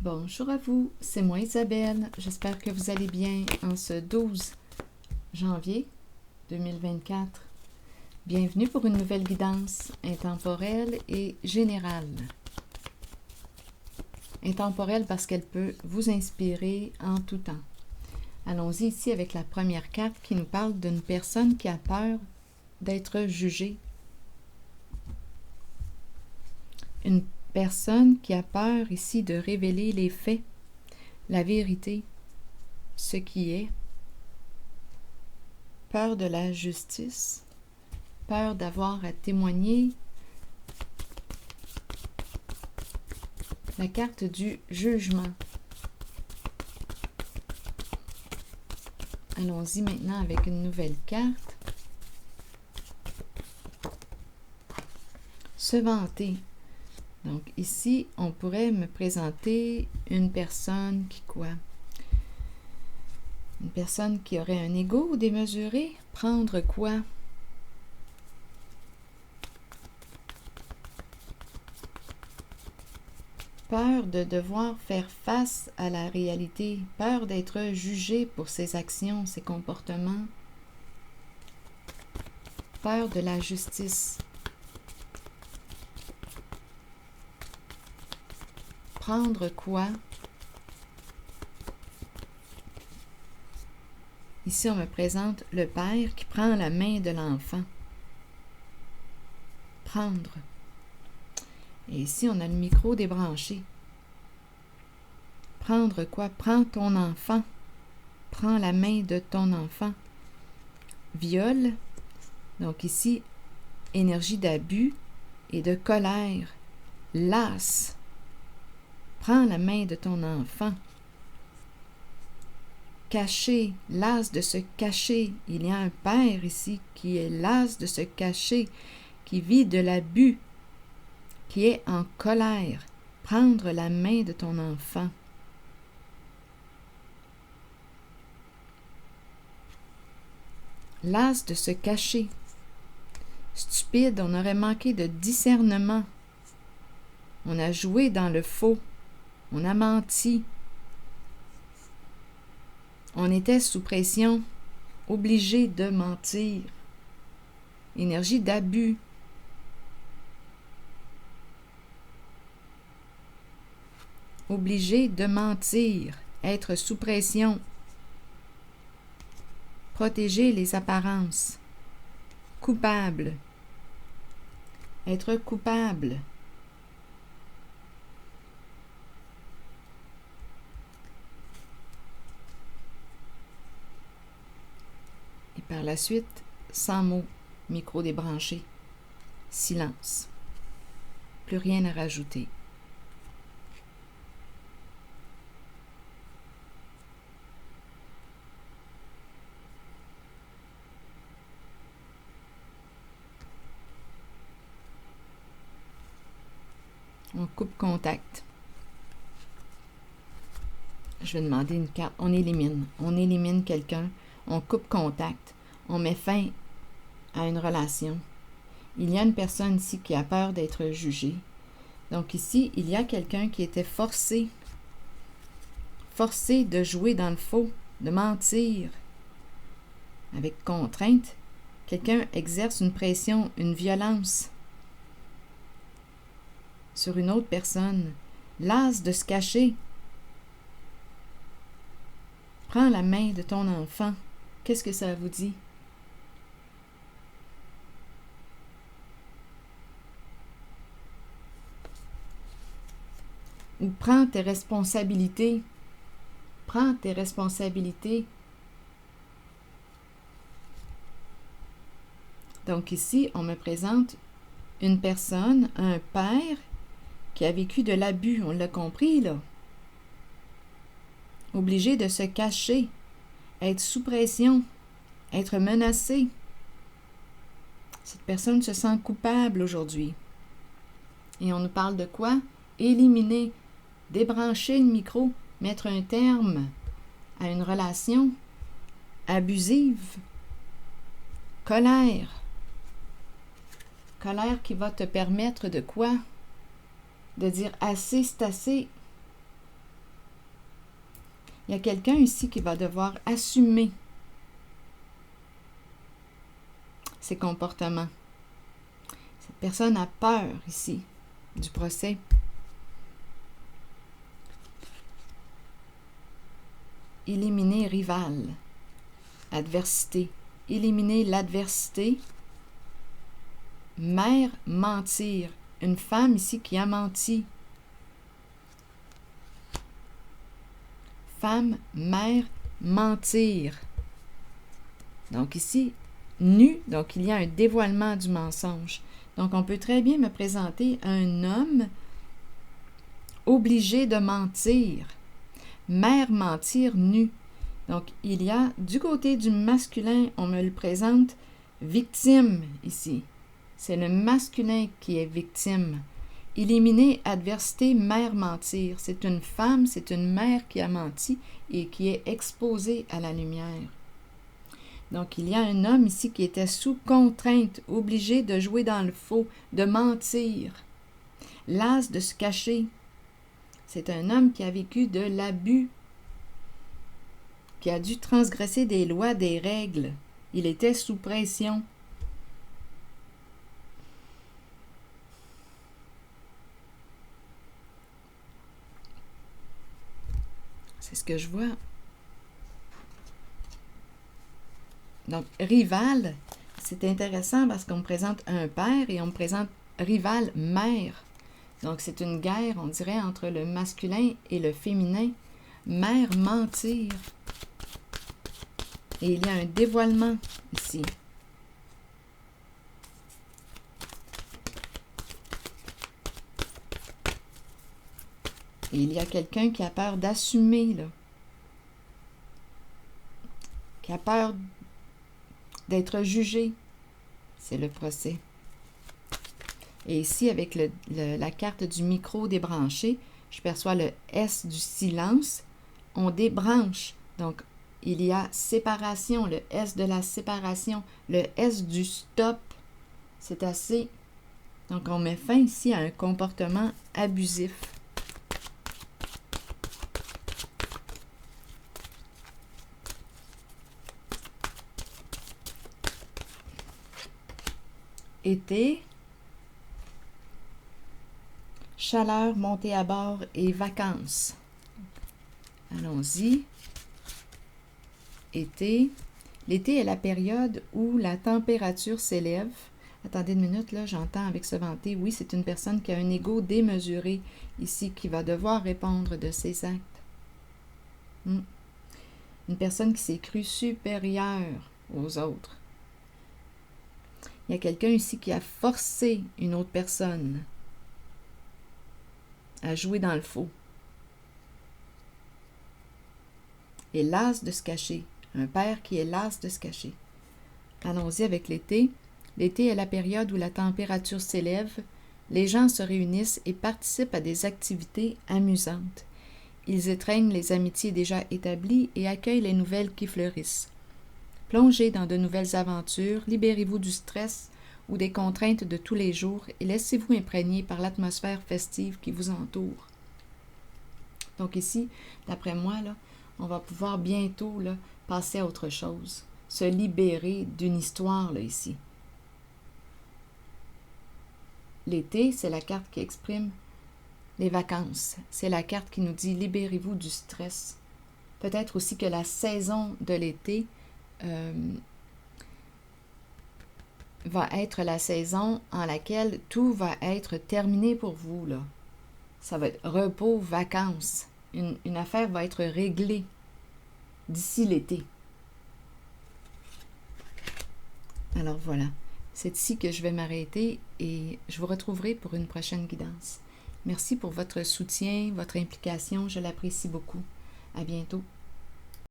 Bonjour à vous, c'est moi Isabelle. J'espère que vous allez bien en ce 12 janvier 2024. Bienvenue pour une nouvelle guidance intemporelle et générale. Intemporelle parce qu'elle peut vous inspirer en tout temps. Allons-y ici avec la première carte qui nous parle d'une personne qui a peur d'être jugée. Une personne qui a peur ici de révéler les faits, la vérité, ce qui est. Peur de la justice, peur d'avoir à témoigner. La carte du jugement. Allons-y maintenant avec une nouvelle carte. Se vanter. Donc ici, on pourrait me présenter une personne qui quoi? Une personne qui aurait un ego démesuré? Prendre quoi? Peur de devoir faire face à la réalité, peur d'être jugé pour ses actions, ses comportements, peur de la justice. Prendre quoi? Ici, on me présente le père qui prend la main de l'enfant. Prendre. Et ici, on a le micro débranché. Prendre quoi? Prends ton enfant. Prends la main de ton enfant. Viol. Donc ici, énergie d'abus et de colère. Lasse. Prends la main de ton enfant. Cacher, las de se cacher. Il y a un père ici qui est las de se cacher, qui vit de l'abus, qui est en colère. Prendre la main de ton enfant. Las de se cacher. Stupide, on aurait manqué de discernement. On a joué dans le faux. On a menti. On était sous pression, obligé de mentir. Énergie d'abus. Obligé de mentir, être sous pression. Protéger les apparences. Coupable. Être coupable. Par la suite, sans mots, micro débranché, silence. Plus rien à rajouter. On coupe contact. Je vais demander une carte. On élimine. On élimine quelqu'un. On coupe contact. On met fin à une relation. Il y a une personne ici qui a peur d'être jugée. Donc ici, il y a quelqu'un qui était forcé de jouer dans le faux, de mentir. Avec contrainte, quelqu'un exerce une pression, une violence sur une autre personne. Lasse de se cacher. Prends la main de ton enfant. Qu'est-ce que ça vous dit? Ou prends tes responsabilités. Prends tes responsabilités. Donc ici, on me présente une personne, un père, qui a vécu de l'abus. On l'a compris, là. Obligé de se cacher, être sous pression, être menacé. Cette personne se sent coupable aujourd'hui. Et on nous parle de quoi? Éliminer, débrancher le micro, mettre un terme à une relation abusive. Colère. Colère qui va te permettre de quoi? De dire assez, c'est assez. Il y a quelqu'un ici qui va devoir assumer ses comportements. Cette personne a peur ici du procès. Éliminer rival, adversité. Éliminer l'adversité. Mère, mentir. Une femme ici qui a menti. Femme, mère, mentir. Donc ici, nu, donc il y a un dévoilement du mensonge. Donc on peut très bien me présenter un homme obligé de mentir. Mère, mentir, nu. Donc il y a du côté du masculin, on me le présente victime ici. C'est le masculin qui est victime. Éliminer adversité, mère, mentir. C'est une femme, c'est une mère qui a menti et qui est exposée à la lumière. Donc, il y a un homme ici qui était sous contrainte, obligé de jouer dans le faux, de mentir. L'as de se cacher. C'est un homme qui a vécu de l'abus, qui a dû transgresser des lois, des règles. Il était sous pression. C'est ce que je vois. Donc, rival, c'est intéressant parce qu'on me présente un père et on me présente rival, mère. Donc, c'est une guerre, on dirait, entre le masculin et le féminin. Mère, mentir. Et il y a un dévoilement ici. Et il y a quelqu'un qui a peur d'assumer, là. Qui a peur d'être jugé. C'est le procès. Et ici, avec la carte du micro débranché, je perçois le S du silence. On débranche. Donc, il y a séparation, le S de la séparation, le S du stop. C'est assez. Donc, on met fin ici à un comportement abusif. Été, chaleur, montée à bord et vacances. Allons-y. Été. L'été est la période où la température s'élève. Attendez une minute, là, j'entends avec ce vanté. Oui, c'est une personne qui a un ego démesuré ici, qui va devoir répondre de ses actes. Une personne qui s'est crue supérieure aux autres. Il y a quelqu'un ici qui a forcé une autre personne à jouer dans le faux. Et las de se cacher. Un père qui est las de se cacher. Allons-y avec l'été. L'été est la période où la température s'élève. Les gens se réunissent et participent à des activités amusantes. Ils étreignent les amitiés déjà établies et accueillent les nouvelles qui fleurissent. Plongez dans de nouvelles aventures, libérez-vous du stress ou des contraintes de tous les jours et laissez-vous imprégner par l'atmosphère festive qui vous entoure. Donc ici, d'après moi, là, on va pouvoir bientôt là, passer à autre chose, se libérer d'une histoire là, ici. L'été, c'est la carte qui exprime les vacances. C'est la carte qui nous dit « libérez-vous du stress ». Peut-être aussi que la saison de l'été va être la saison en laquelle tout va être terminé pour vous, là. Ça va être repos, vacances. Une affaire va être réglée d'ici l'été. Alors voilà, c'est ici que je vais m'arrêter et je vous retrouverai pour une prochaine guidance. Merci pour votre soutien, votre implication, je l'apprécie beaucoup. À bientôt.